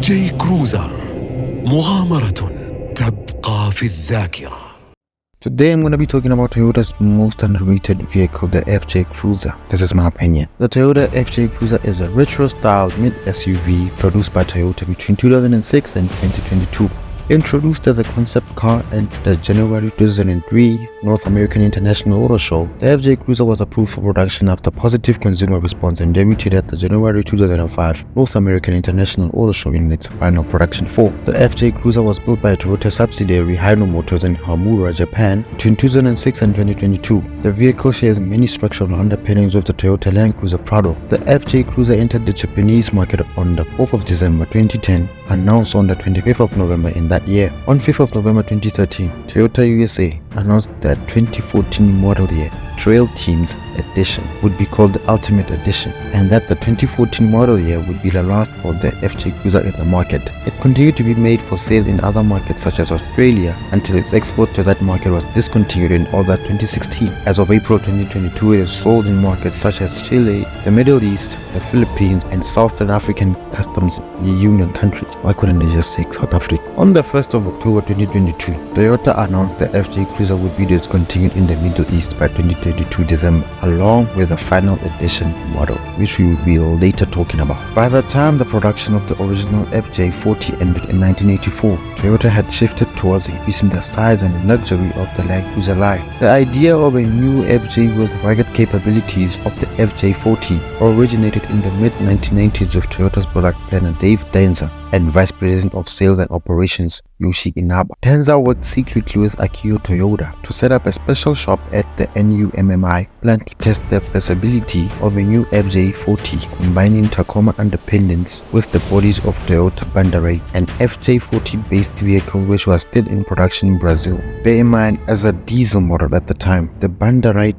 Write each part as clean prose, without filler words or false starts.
FJ كروزر، مغامرة تبقى في الذاكرة. Today I'm going to be talking about Toyota's most underrated vehicle, the FJ Cruiser. This is my opinion. The Toyota FJ Cruiser is a retro-styled mid-SUV produced by Toyota between 2006 and 2022. Introduced as a concept car at the January 2003 North American International Auto Show, the FJ Cruiser was approved for production after positive consumer response and debuted at the January 2005 North American International Auto Show in its final production form. The FJ Cruiser was built by Toyota subsidiary Hino Motors in Hamura, Japan between 2006 and 2022. The vehicle shares many structural underpinnings with the Toyota Land Cruiser Prado. The FJ Cruiser entered the Japanese market on the 4th of December 2010, announced on the 25th of November in that year. On 5th of November 2013, Toyota USA announced that 2014 model year Trail Teams Edition would be called the Ultimate Edition, and that the 2014 model year would be the last for the FJ Cruiser in the market. It continued to be made for sale in other markets such as Australia until its export to that market was discontinued in August 2016. As of April 2022, it is sold in markets such as Chile, the Middle East, the Philippines, and Southern African Customs Union countries. Why couldn't they just say South Africa? On the 1st of October 2022, Toyota announced the FJ Cruiser would be discontinued in the Middle East by 2022 December, along with the final edition model, which we will be later talking about. By the time the production of the original FJ40 ended in 1984, Toyota had shifted towards increasing the size and luxury of the Land Cruiser line. The idea of a new FJ with rugged capabilities of the FJ40 originated in the mid-1990s with Toyota's product planner Dave Danza and Vice President of Sales and Operations Yoshi Inaba. Danza worked secretly with Akio Toyoda to set up a special shop at the NUMMI plant to test the feasibility of a new FJ40 combining Tacoma underpinnings with the bodies of Toyota Bandeira, an FJ40 based vehicle which was still in production in Brazil. Bear in mind, as a diesel model at the time, the Bandeira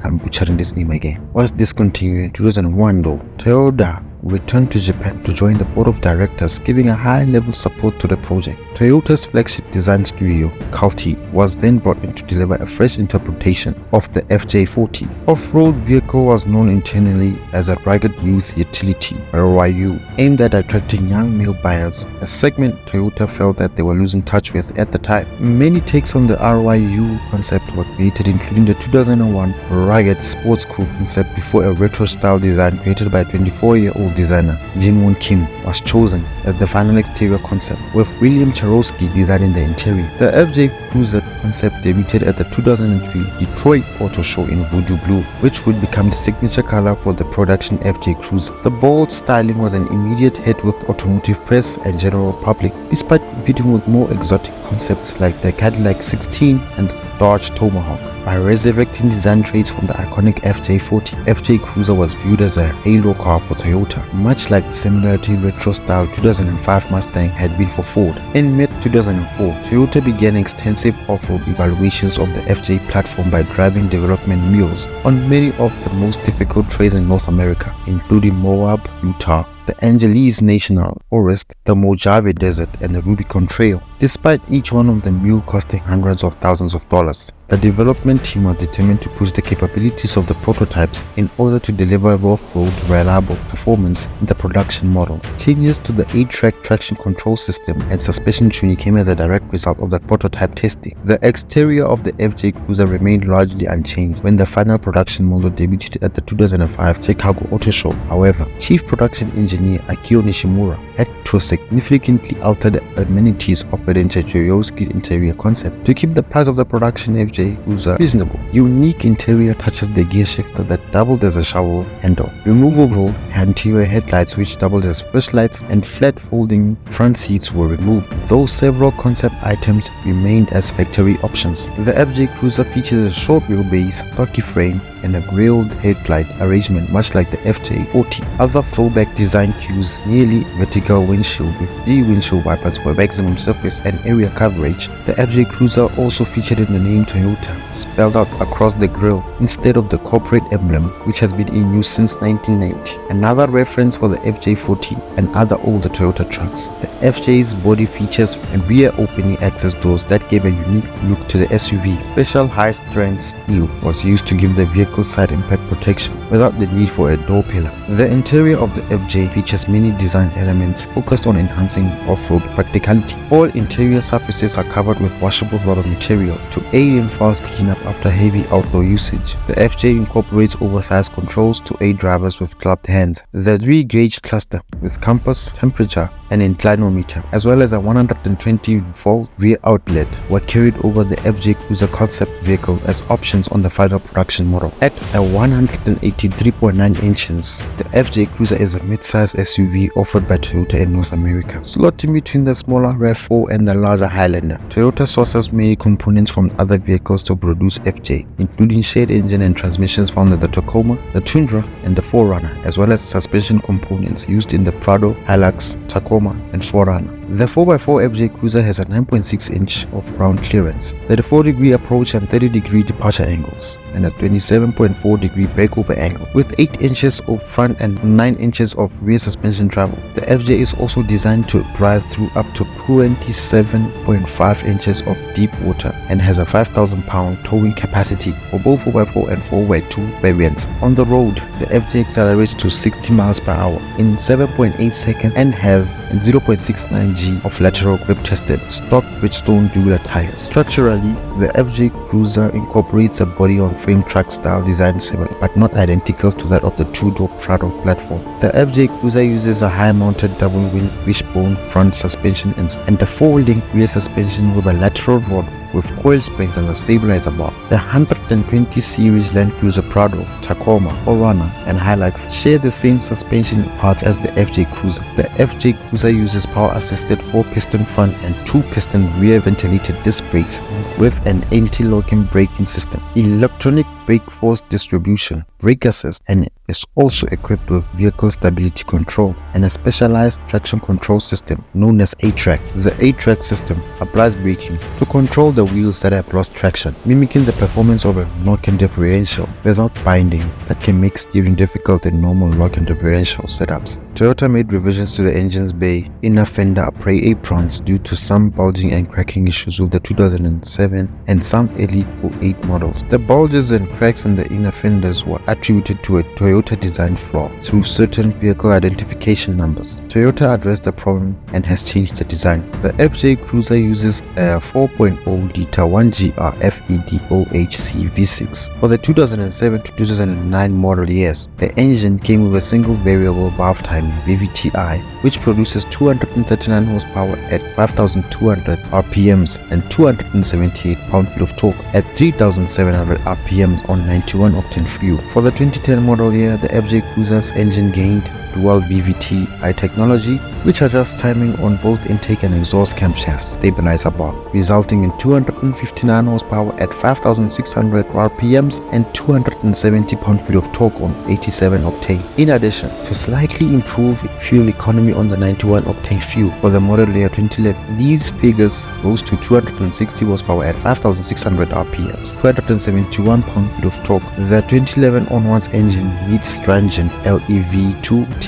I'm butchering this name again, was discontinued in 2001 though. Toyota returned to Japan to join the board of directors, giving a high-level support to the project. Toyota's flagship design studio, Calty, was then brought in to deliver a fresh interpretation of the FJ40. Off-road vehicle was known internally as a rugged youth utility, RYU, aimed at attracting young male buyers, a segment Toyota felt that they were losing touch with at the time. Many takes on the RYU concept were created, including the 2001 rugged sports coupe concept before a retro-style design created by 24-year-old designer Jin-Won Kim was chosen as the final exterior concept, with William Charosky designing the interior. The FJ Cruiser concept debuted at the 2003 Detroit Auto Show in Voodoo Blue, which would become the signature color for the production FJ Cruiser. The bold styling was an immediate hit with automotive press and general public, despite competing with more exotic concepts like the Cadillac 16 and the Dodge Tomahawk. By resurrecting design traits from the iconic FJ40, FJ Cruiser was viewed as a halo car for Toyota, much like the similarly retro-style 2005 Mustang had been for Ford. In mid-2004, Toyota began extensive off-road evaluations of the FJ platform by driving development mules on many of the most difficult trails in North America, including Moab, Utah, the Angeles National Forest, the Mojave Desert, and the Rubicon Trail. Despite each one of the mule costing hundreds of thousands of dollars, the development team was determined to push the capabilities of the prototypes in order to deliver off-road reliable performance in the production model. Changes to the 8-track traction control system and suspension tuning came as a direct result of the prototype testing. The exterior of the FJ Cruiser remained largely unchanged when the final production model debuted at the 2005 Chicago Auto Show. However, Chief Production Engineer Akio Nishimura had to significantly alter the amenities offered in Charosky's interior concept to keep the price of the production FJ Cruiser reasonable. Unique interior touches the gear shifter that doubled as a shovel handle, removable anterior headlights which doubled as flashlights, and flat folding front seats were removed, though several concept items remained as factory options. The FJ Cruiser features a short wheelbase, stocky frame, and a grilled headlight arrangement much like the FJ40. Other throwback design cues, nearly vertical windshield with 3 windshield wipers for maximum surface and area coverage. The FJ Cruiser also featured in the name Toyota spelled out across the grille instead of the corporate emblem, which has been in use since 1990. Another reference for the FJ40 and other older Toyota trucks. The FJ's body features rear opening access doors that gave a unique look to the SUV. Special high-strength steel was used to give the vehicle vehicle side impact protection without the need for a door pillar. The interior of the FJ features many design elements focused on enhancing off-road practicality. All interior surfaces are covered with washable rubber material to aid in fast cleanup after heavy outdoor usage. The FJ incorporates oversized controls to aid drivers with clubbed hands. The 3-gauge cluster with compass, temperature, and inclinometer, as well as a 120-volt rear outlet, were carried over the FJ Cruiser concept vehicle as options on the final production model. At a 183.9 inches, the FJ Cruiser is a mid-size SUV offered by Toyota in North America, slotting between the smaller RAV4 and the larger Highlander. Toyota sources many components from other vehicles to produce FJ, including shared engine and transmissions found in the Tacoma, the Tundra, and the 4Runner, as well as suspension components used in the Prado, Hilux, Tacoma, and 4Runner. The 4x4 FJ Cruiser has a 9.6 inch of ground clearance, 34-degree approach and 30-degree departure angles, and a 27.4-degree breakover angle, with 8 inches of front and 9 inches of rear suspension travel. The FJ is also designed to drive through up to 27.5 inches of deep water and has a 5,000-pound towing capacity for both 4x4 and 4x2 variants. On the road, the FJ accelerates to 60 miles per hour in 7.8 seconds and has 0.69 G of lateral grip tested stock Bridgestone Dueler tires. Structurally, the FJ Cruiser incorporates a body-on-frame truck style design similar but not identical to that of the two-door Prado platform. The FJ Cruiser uses a high-mounted double-wheel wishbone front suspension and a 4-link rear suspension with a lateral rod with coil springs and a stabilizer bar. The 120 series Land Cruiser Prado, Tacoma, 4Runner, and Hilux share the same suspension parts as the FJ Cruiser. The FJ Cruiser uses power-assisted 4-piston front and 2-piston rear ventilated disc brakes with an anti-locking braking system, electronic brake force distribution, brake assist, and is also equipped with vehicle stability control and a specialized traction control system known as A-Track. The A-Track system applies braking to control the wheels that have lost traction, mimicking the performance of a lock-and differential without binding that can make steering difficult in normal lock-and differential setups. Toyota made revisions to the engine's bay inner fender appray aprons due to some bulging and cracking issues with the 2007 and some early 08 models. The bulges and cracks in the inner fenders were attributed to a Toyota design flaw through certain vehicle identification numbers. Toyota addressed the problem and has changed the design. The FJ Cruiser uses a 4.0-liter 1GR FED OHC V6. For the 2007 to 2009 model years, the engine came with a single variable valve timing VVTi, which produces 239 horsepower at 5,200 RPMs and 278 pound-feet of torque at 3,700 RPM on 91-octane fuel. For the 2010 model year, the FJ Cruiser's engine gained dual VVTi technology, which adjusts timing on both intake and exhaust camshaft stabilizer bar, resulting in 259 horsepower at 5,600 RPMs and 270 pound-feet of torque on 87 octane. In addition, to slightly improve fuel economy on the 91-octane fuel for the model year 2011, these figures rose to 260 horsepower at 5,600 RPMs, 271 pound-feet of torque. The 2011 onwards engine meets stringent LEV2T2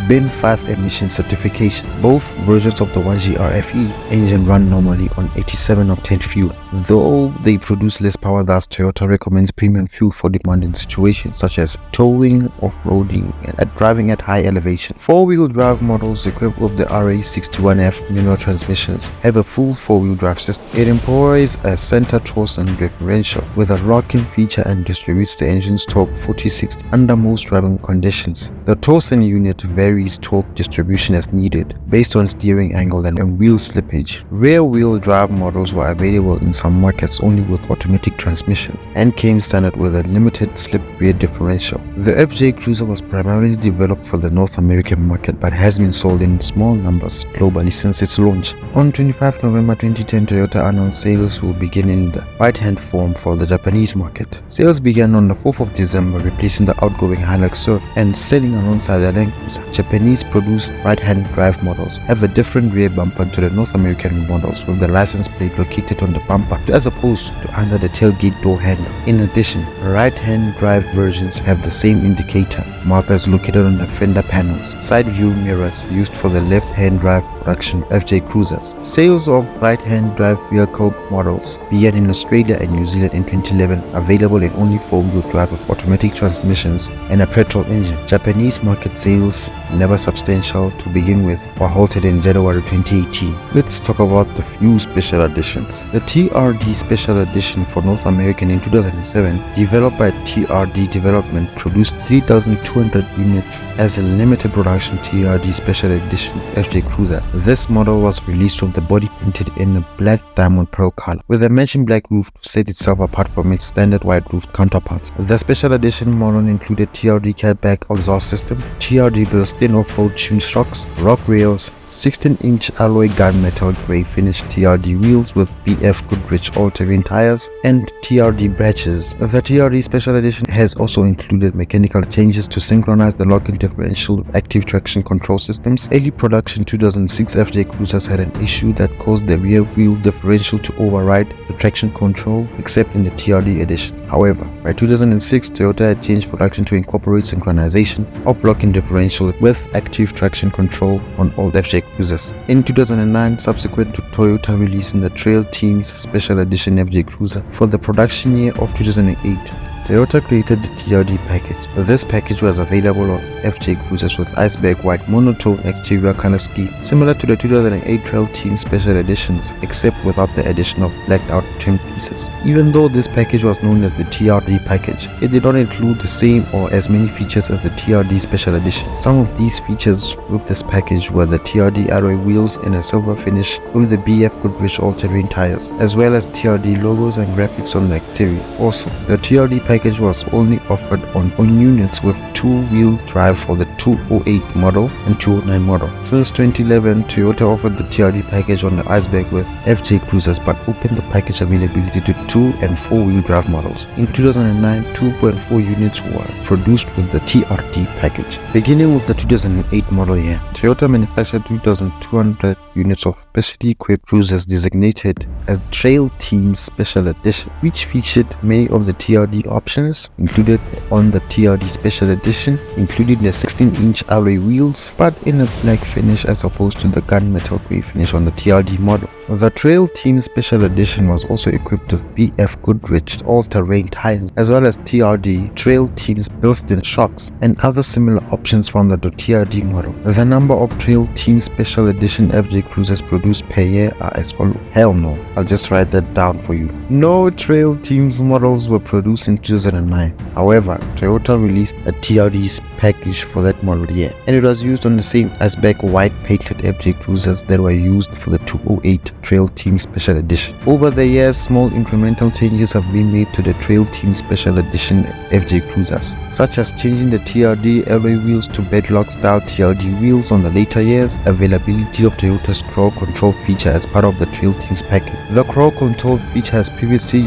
Bin 5 emission certification. Both versions of the 1GR FE engine run normally on 87 octane fuel. Though they produce less power, thus Toyota recommends premium fuel for demanding situations such as towing, off-roading, and driving at high elevation. Four-wheel drive models equipped with the RA61F manual transmissions have a full four-wheel drive system. It employs a center torsion differential with a locking feature and distributes the engine's torque 40/60 under most driving conditions. The torsion unit varies torque distribution as needed based on steering angle and wheel slippage. Rear-wheel drive models were available in some markets only with automatic transmissions and came standard with a limited slip rear differential. The FJ Cruiser was primarily developed for the North American market but has been sold in small numbers globally since its launch. On 25 November 2010, Toyota announced sales will begin in the right-hand form for the Japanese market. Sales began on the 4th of December, replacing the outgoing Hilux Surf and selling alongside the Land Cruiser. Japanese-produced right-hand drive models have a different rear bumper to the North American models, with the license plate located on the bumper as opposed to under the tailgate door handle. In addition, right-hand drive versions have the same indicator markers located on the fender panels. Side view mirrors used for the left-hand drive production FJ Cruisers. Sales of right-hand drive vehicle models began in Australia and New Zealand in 2011, available in only 4-wheel drive with automatic transmissions and a petrol engine. Japanese market sales, never substantial to begin with, were halted in January 2018. Let's talk about the few special editions. The TRD Special Edition for North America in 2007, developed by TRD Development, produced 3,200 units as a limited production TRD Special Edition FJ Cruiser. This model was released with the body painted in a black diamond pearl color, with a mentioned black roof to set itself apart from its standard white roofed counterparts. The Special Edition model included TRD catback exhaust system, TRD built-in off-road tune shocks, rock rails, 16-inch alloy gunmetal grey finished TRD wheels with BF Goodrich all-terrain tires, and TRD branches. The TRD Special Edition has also included mechanical changes to synchronize the lock-in differential with active traction control systems. Early production 2006 FJ Cruisers had an issue that caused the rear wheel differential to override the traction control, except in the TRD edition. However, by 2006, Toyota had changed production to incorporate synchronization of lock-in differential with active traction control on all FJ Cruisers. In 2009, subsequent to Toyota releasing the Trail Teams Special Edition FJ Cruiser for the production year of 2008, Toyota created the TRD package. This package was available on FJ Cruisers with iceberg white monotone exterior color scheme, similar to the 2008 Trail Team Special Editions, except without the addition of blacked out trim pieces. Even though this package was known as the TRD package, it did not include the same or as many features as the TRD Special Edition. Some of these features with this package were the TRD alloy wheels in a silver finish with the BF Goodrich all-terrain tires, as well as TRD logos and graphics on the exterior. Also, the TRD package was only offered on units with 2-wheel drive for the 208 model and 209 model. Since 2011, Toyota offered the TRD package on the iceberg with FJ Cruisers, but opened the package availability to 2- and 4-wheel drive models. In 2009, 2.4 units were produced with the TRD package. Beginning with the 2008 model year, Toyota manufactured 2,200 units of specially equipped cruisers designated as Trail Team Special Edition, which featured many of the TRD options included on the TRD Special Edition, including the 16-inch alloy wheels, but in a black finish as opposed to the gunmetal grey finish on the TRD model. The Trail Team Special Edition was also equipped with BF Goodrich all-terrain tires, as well as TRD Trail Team's built-in shocks and other similar options from the TRD model. The number of Trail Team Special Edition FJ Cruisers produced per year are as follows. Hell no, I'll just write that down for you. No Trail Teams models were produced in 2009. However, Toyota released a TRD package for that model year, and it was used on the same iceberg white painted FJ Cruisers that were used for the 208 Trail Team Special Edition. Over the years, small incremental changes have been made to the Trail Team Special Edition FJ Cruisers, such as changing the TRD alloy wheels to bedlock style TRD wheels on the later years, availability of Toyota's crawl control feature as part of the Trail Team's package. The crawl control feature has previously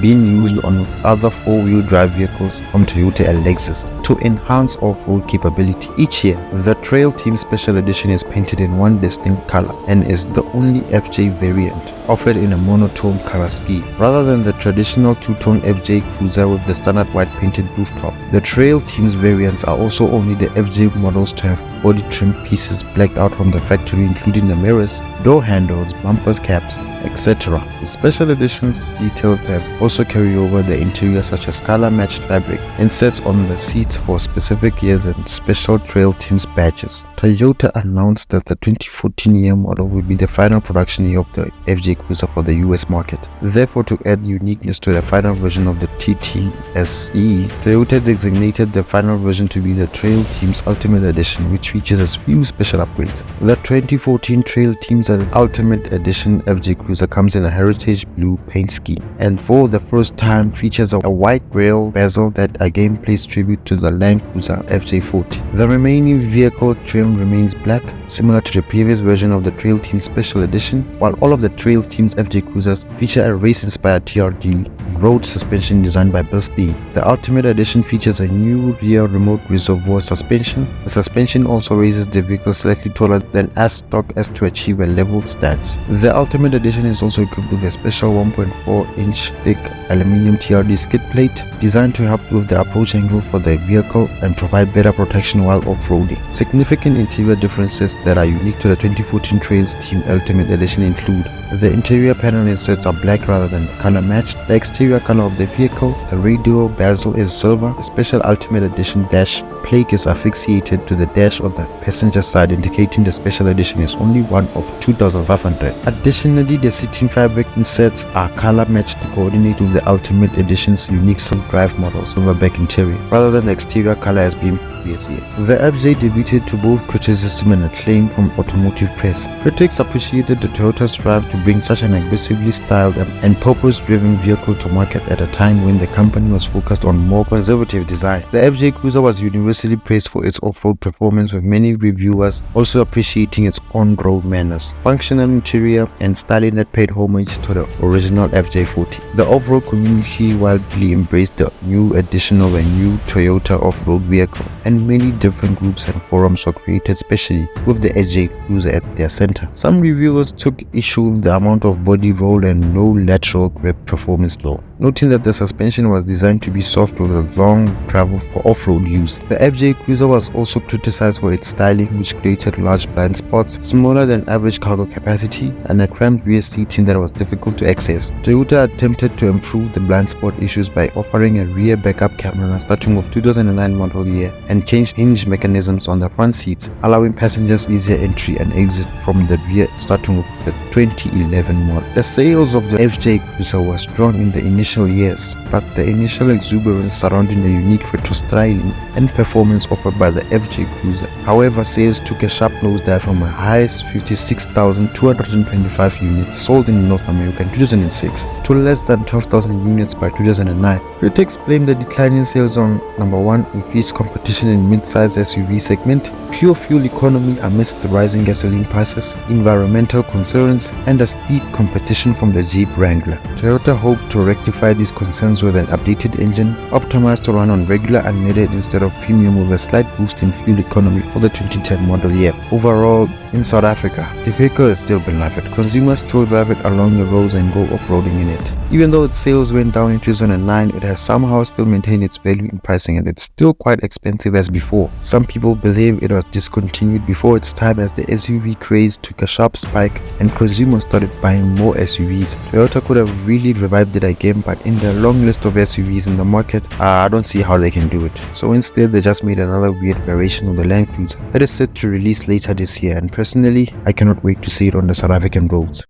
been used on other 4-wheel drive vehicles from Toyota and Lexus to enhance off-road capability. Each year, the Trail Team Special Edition is painted in one distinct color and is the only FJ variant offered in a monotone color scheme, rather than the traditional two-tone FJ Cruiser with the standard white painted rooftop. The Trail Team's variants are also only the FJ models to have body trim pieces blacked out from the factory, including the mirrors, door handles, bumpers, caps, etc. The special editions details have also carried over the interior, such as color-matched fabric, insets on the seats for specific years, and special Trail Teams badges. Toyota announced that the 2014 year model will be the final production year of the FJ Cruiser for the US market. Therefore, to add uniqueness to the final version of the TTSE, Toyota designated the final version to be the Trail Teams Ultimate Edition, which features a few special upgrades. The 2014 Trail Teams Ultimate Edition FJ Cruiser comes in a heritage blue paint scheme, and for the first time features a white grille bezel that again pays tribute to the Land Cruiser FJ40. The remaining vehicle trim remains black, similar to the previous version of the Trail Team Special Edition, while all of the Trail Team's FJ Cruisers feature a race-inspired TRD road suspension designed by Bilstein. The Ultimate Edition features a new rear remote reservoir suspension. The suspension also raises the vehicle slightly taller than as stock as to achieve a level stance. The Ultimate Edition is also equipped with a special 1.4-inch thick aluminum TRD skid plate designed to help with the approach angle for the vehicle and provide better protection while off-roading. Significant interior differences that are unique to the 2014 Trails Team Ultimate Edition include: the interior panel inserts are black rather than color matched. The exterior color of the vehicle, the radial bezel is silver. The special Ultimate Edition dash plate is asphyxiated to the dash on the passenger side, indicating the special edition is only one of 2,500. Additionally, the seating fabric inserts are color matched to coordinate with the Ultimate Edition's unique silk drive model silverback interior, rather than the exterior color as being previously. The FJ debuted to both criticism and acclaim from automotive press. Critics appreciated the Toyota's drive to bring such an aggressively styled and purpose-driven vehicle to market at a time when the company was focused on more conservative design. The FJ Cruiser was universally praised for its off-road performance, with many reviewers also appreciating its on-road manners, functional interior, and styling that paid homage to the original FJ40. The off-road community widely embraced the new addition of a new Toyota off-road vehicle, and many different groups and forums were created specially with the FJ Cruiser at their center. Some reviewers took issue with the amount of body roll and low lateral grip performance though, noting that the suspension was designed to be soft with a long travel for off-road use. The FJ Cruiser was also criticized for its styling, which created large blind spots, smaller than average cargo capacity, and a cramped rear seating that was difficult to access. Toyota attempted to improve the blind spot issues by offering a rear backup camera starting with 2009 model year, and changed hinge mechanisms on the front seats, allowing passengers easier entry and exit from the rear starting with the 2011 model. The sales of the FJ Cruiser were strong in the initial years, but the initial exuberance surrounding the unique retro styling and performance offered by the FJ Cruiser. However, sales took a sharp nosedive from a high 56,225 units sold in North America in 2006 to less than 12,000 units by 2009. Critics blame the decline in sales on number 1, increased competition in mid-size SUV segment, pure fuel economy amidst the rising gasoline prices, environmental concerns, and a steep competition from the Jeep Wrangler. Toyota hoped to rectify these concerns with an updated engine, optimized to run on regular unleaded instead of premium, with a slight boost in fuel economy for the 2010 model year. Overall, in South Africa, the vehicle is still beloved. Consumers still drive it along the roads and go off-roading in it. Even though its sales went down in 2009, it has somehow still maintained its value in pricing, and it's still quite expensive as before. Some people believe it was discontinued before its time as the SUV craze took a sharp spike and consumers started buying more SUVs. Toyota could have really revived it again, but in the long list of SUVs in the market, I don't see how they can do it. So instead, they just made another weird variation of the Land Cruiser that is set to release later this year, and personally, I cannot wait to see it on the South African roads.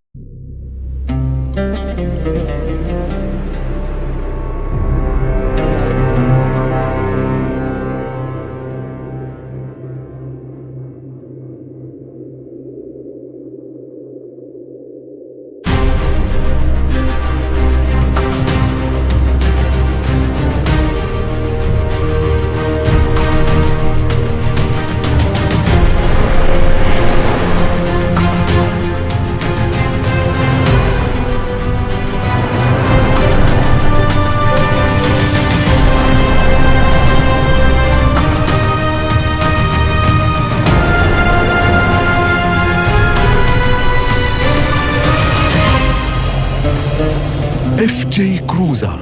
FJ كروزر،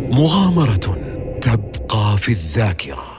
مغامرة تبقى في الذاكرة.